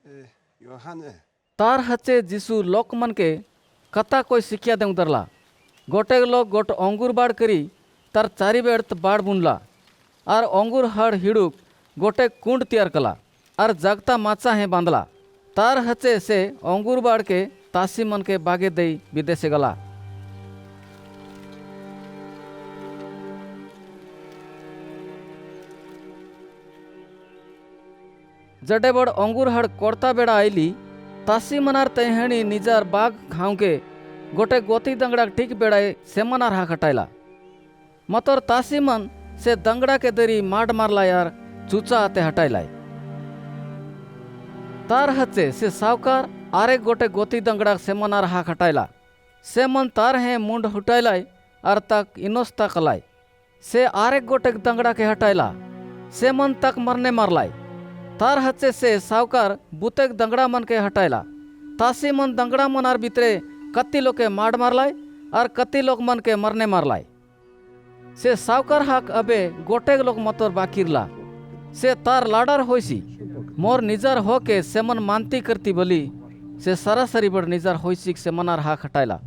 Johanne. तार हचे जीसु लोक मन के कता कोई शिक्षा दे उतरला गोटे लोग गोट अंगूर बाड़ करी तार चारि बेड़ बाड़ बुनला और अंगूर हड़ हिड़ुक गोटे कुंड तैयार कला और जगता माचा हे बांधला तार हचे से अंगूर बाड़ के तासी मन के बागे दई विदेशे गला। जडे बड़ अंगूर हड़ कोड़ता बेड़ा आईली तासी मनार तेहणी निजार बाग घाव के गोटे गोती दंगड़ा ठीक बेड़ाए से मनार हा खटाइला मतोर तासी मन से दंगड़ा के दरी माड मारला यार चूचा आते हटाइलाय तार हचे से सावकार आरे गोटे गोती दंगड़ा से मनार हा खटाइला से मन तार हे मुंड हुटाइलाय और तक इनोस्ता कलाय से आरे गोटे दंगड़ा के हटाइला से मन तक मरने मारलाय तार हचे से सावकार बुतेक दंगड़ा मन के हटाइला तासी मन दंगड़ा मनार भीतरे कत्ती लोग के माड मारलाय और कत्ती लोग मन के मरने मारलाय से सावकार हाक अबे गोटे लोग मतोर बाकीरला से तार लाडर होइसी मोर निजार हो के से मन मानती करती बोली से सरासरी बड़ निजार होइसी से मनार हाक हटाइला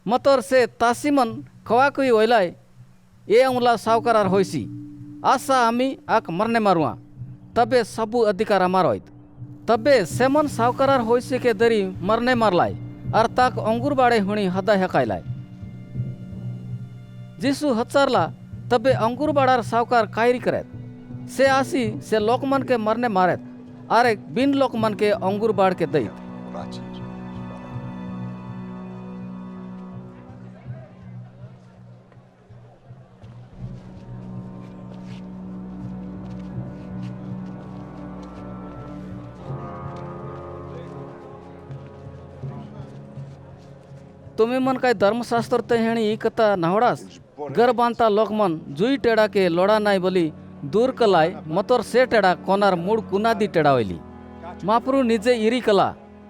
मतोर से तासी मन खवा कोई ओइलाय ए उमला सावकार होइसी आशा आमी आक मरने मारुआ तबे सबू अधिकार अमार होइत तबे सेमन सावकारार होइसे के दरी मरने मारलाय और ताक अंगूर बाड़े हुणी हदा हेकाइलाय जीसु हचारला तबे अंगूर बाड़ार सावकार कायरी करेत से आसी से लोकमन के मरने मारेत आरे बिन लोकमन के अंगूर बाड़ के दईत। तुम्हें मन काय धर्मशास्त्र तेहणी ई कथा नहोड़ास घर बांधता लोक मन जुई टेड़ा के लोड़ा नाई बोली दूर कलाय मतोर से टेड़ा कोनार मूड कुनादी टेड़ा होइली मापरू निजे इरी कला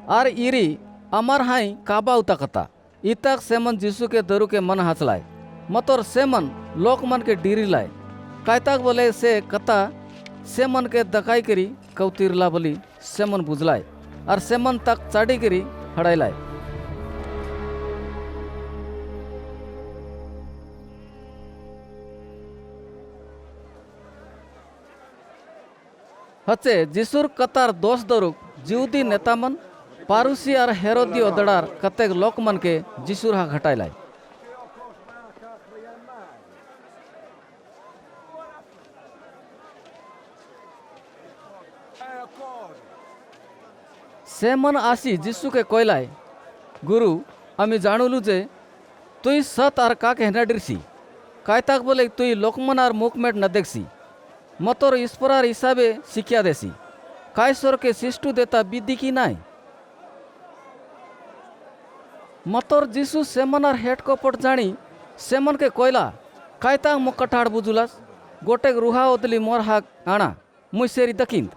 आर इरी अमर हाई काबा उता कथा इतक सेमन जीसु के दरु के मन हचलाय मतोर सेमन लोक मन के डीरी लाय कायतक बोले से कथा सेमन के दकाई करी कौतीरला बोली सेमन बुझलाय और सेमन तक चाड़ी करी हड़ाइलाय। हचे जिसुर कतार दोष दरुक जिउदी नेतामन पारुसी और हेरोदी ओदड़ार कतेक लोक मन के जिसुर हा घटाइलाय से मन आसी जिसु के कोयलाय गुरु आमी जानुलु जे तुई सत और काक हेनाडिरसी कायताक बोले तुई लोकमन और मुखमेट न देखसी मतोर ईश्वरार हिसाबे शिक्षा देसी कायसर के शिष्टु देता विधि की नाय मतोर जीसु सेमनार हेट को पट जानी सेमन के कोयला कायता मुकटाड़ बुजुलास गोटे रुहा ओदली मोर हाक आना मुई सेरी दकिन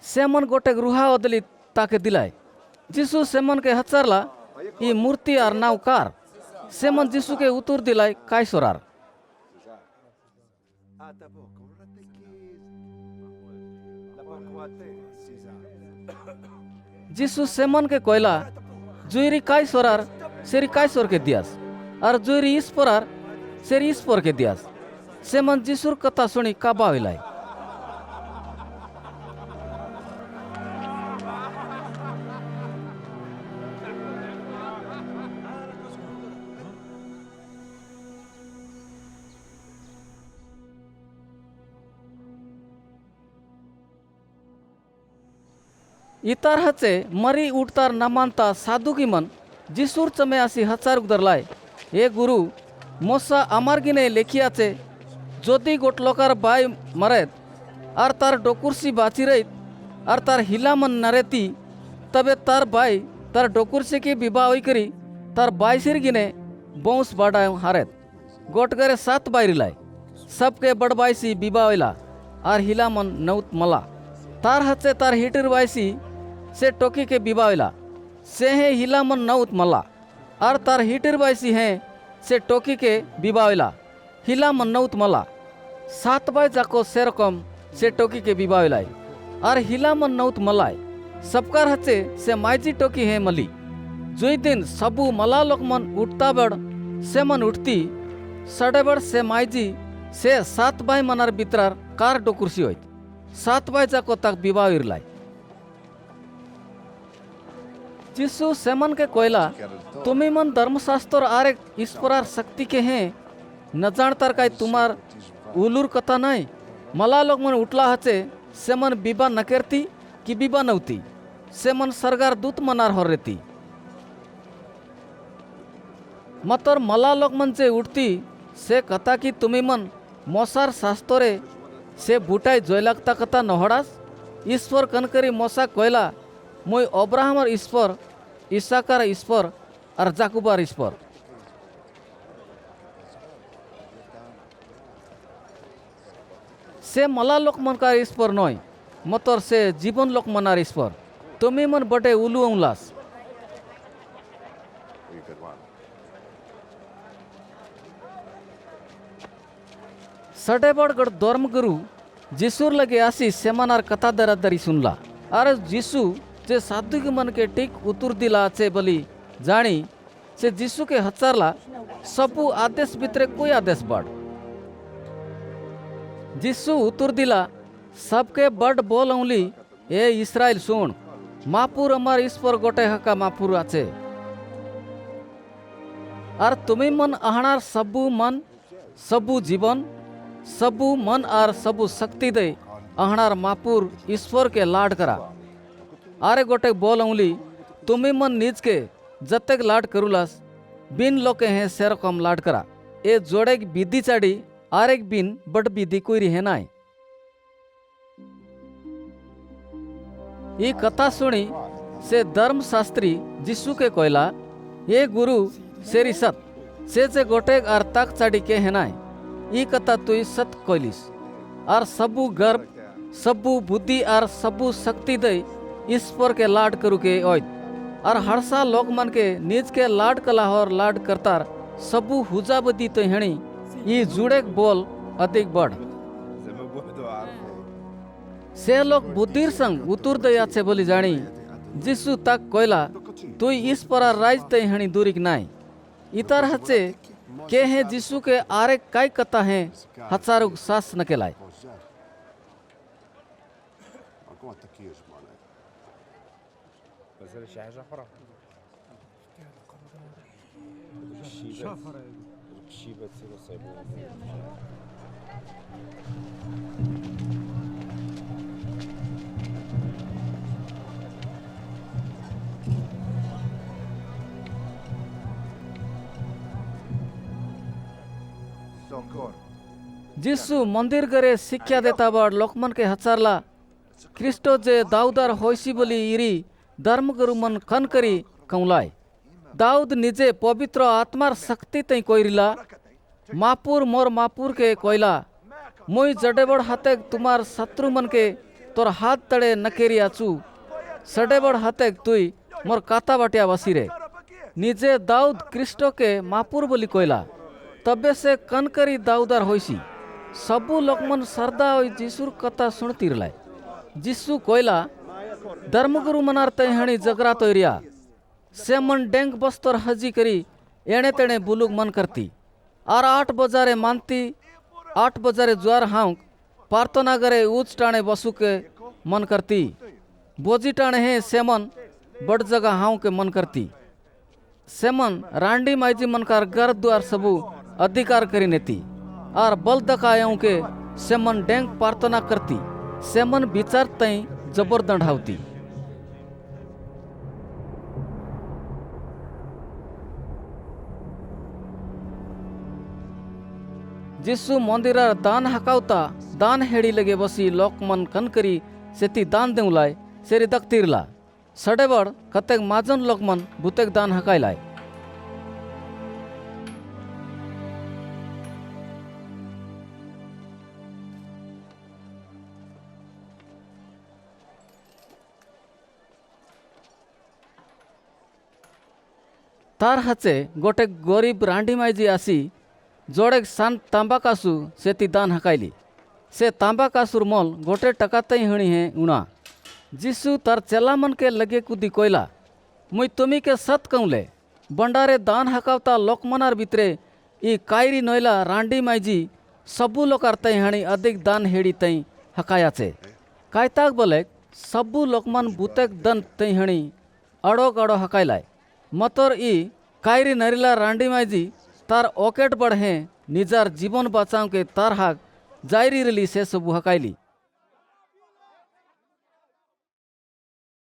सेमन गोटे रुहा ओदली ताके दिलाय जीसु सेमन के हचारला ई मूर्ति और नावकार सेमन जीसु के उतुर दिलाय कायसोरार जीसु सेमन के कोयला जुईरी कायसोरार सेरी कायसोर के दियास और जुईरी ईश्वरार सेरी ईश्वर के दियास सेमन जीसुर कथा सुनी काबा होइलाय इतार हचे मरी उठतार न मानता साधु की मन जिसुर चमे आसी हचार उदरलाय ए गुरु मोसा आमार गिने लेखियाचे जोदी गोट लोकार बाय मरेत और तार डोकुरसी बाची रहित और तार हिला मन नरेती तबे तार बाय तार डोकुरसी की विवाह होई करी तार बायसिर गिने बौस बाड़ा हारेत गोट करे 7 बायरिलाय सबके बड़ बायसी विवाह होइला और हिला मन नौत मला तार हचे तार हिटर बायसी से टोकी के विवाह होइला से हे हिला मन नौत मला और तार हिटर बाईसी हैं से टोकी के बिबावेला हिला मन्नौत मला 7 बाई जाको सेरकम से टोकी के बिबावेलाई और हिला मन्नौत मलाय सबकार हचे से माइजी टोकी है मली जुई दिन सबू मला लोक मन उठता बड़ से मन उठती सड़े बड़ से माइजी से 7 बाई मनार बित्रार कार डोकुरसी होइत 7 बाई जाको तक बिबाव इरलाई जिसु सेमन के कोयला तुम्हें मन धर्मशास्त्र आरे ईश्वरार शक्ति के हैं न जानतार काय तुम्हार उलूर कथा नहीं मला लोग मन उठला हचे सेमन बिबा न करती कि बिबा नवती सेमन सरगार दूत मनार हो रहती मतोर मला लोग मन से उठती से कथा कि तुम्हें मन मोसार शास्त्रे से बुटाई जोयलागता कथा नहड़ास ईश्वर कनकरी मोसा कोयला मुई अब्राहमर ईश्वर इसाकार ईश्वर और जाकुबार ईश्वर से मला लोक मनकार ईश्वर नय मतोर से जीवन लोक मनार ईश्वर तुम्हें मन बटे उलू उलास सडेबड़गढ़ धर्मगुरु जिसुर लगे आसी सेमानार कथा दरादरी सुनला और जिसु जे साधु के मन के टिक उतुर दिला आचे बोली जानी से जिसु के हचारला सबू आदेश भितरे कोई आदेश बढ़ जिसु उतुर दिला सबके बड़ बोल औली ए इस्राएल सुन मापुर अमार ईश्वर गोटे हका मापुर आचे और तुम्हें मन आहणार सबू मन सबू जीवन सबू मन और सबू शक्ति दे आहणार मापुर ईश्वर के लाड करा आरे गोटे बोल औली तुम्हें मन निज के जतेक लाड करुलास बिन लोके हैं सेरकम लाड करा ए जोड़े विधि चाड़ी आरेक बिन बड़ विधि कोई रहे नाय ये कथा सुनी से धर्मशास्त्री जिसु के कोयला ये गुरु सेरी सत से गोटे आर तक चाड़ी के है नाय ये कथा तुई सत कोयलिस और सबू गर्भ सबू बुद्धि और सबू शक्ति दे ईश्वर के लाड करू के ओय और हरसा लोक मन के निज के लाड कला और लाड करतार सबू हुजा बदी तो हेणी ये जुड़े बोल अधिक बढ़ से लोग बुद्धिर संग उतुर दया से बोली जानी जिसु तक कोयला तुई इस पर राज ते हेणी दूरिक नाई इतर हचे के हैं जिसु के आरे काय कथा है हजारों सास न केलाय जिसु मंदिर गरे शिक्षा देता बड़ लोकमन के हचारला ख्रिस्टो जे दाऊदार होइसी बोली इरी धर्मगुरु मन खन करी कौलाय दाऊद निजे पवित्र आत्मार शक्ति तई कोइरिला मापुर मोर मापुर के कोयला मुई जडेबड़ हाथे तुम्हार शत्रु मन के तोर हाथ तड़े नकेरी आचू सडेबड़ हाथे तुई मोर काता बाटिया बसीरे निजे दाऊद ख्रिस्टो के मापुर बोली कोयला तबे से कनकरी दाऊदार होइसी सबू लोकमन सरदा होई जिसुर कथा सुनतीरलाय जिसु कोयला धर्मगुरु मनार तैहणी जगरा तोरिया से मन डेंग बस्तर हजी करी एणे तेणे बुलुक मन करती और 8 बजारे मानती 8 बजारे ज्वार हाउक प्रार्थना करे ऊंच टाणे बसु के मन करती बोजी टाणे है सेमन बड़ जगह हाउ के मन करती सेमन रांडी माइजी मनकार घर द्वार सबू अधिकार करी नेती और बल दकायों के सेमन डेंग प्रार्थना करती सेमन विचार तई जबरदंड हावती जिसु मंदिरार दान हकावता दान हेड़ी लगे बसी लोकमन कनकरी सेती दान देउलाय सेरी दक्तीरला सडेबड़ कतेक माजन लोकमन बुतेक दान हकायलाय तार हाचे गोटे गरीब रांडी माइजी आसी जोड़े सान तांबा कासु सेति दान हकाइली। से तांबा कासुर मोल गोटे टका तई हणी है उणा। जीसु तार चेला मन के लगे कुदी कोयला, मुई तुमी के सत कहूले बंडारे दान हकावता लोकमनार भितरे ई कायरी नोयला रांडी माइजी सबू लोकार तई हणी अधिक दान हेड़ी तई हकायाचे। कायताक बोले सबू लोकमान बुतेक दन तई हणी अड़ोक अड़ो हकाइलाय। मतोर ई कायरी नरिला रांडी माइजी तार ओकेट बढ़े निजार जीवन बचाव के तार हाक जायरी रली से सबू हकाइली।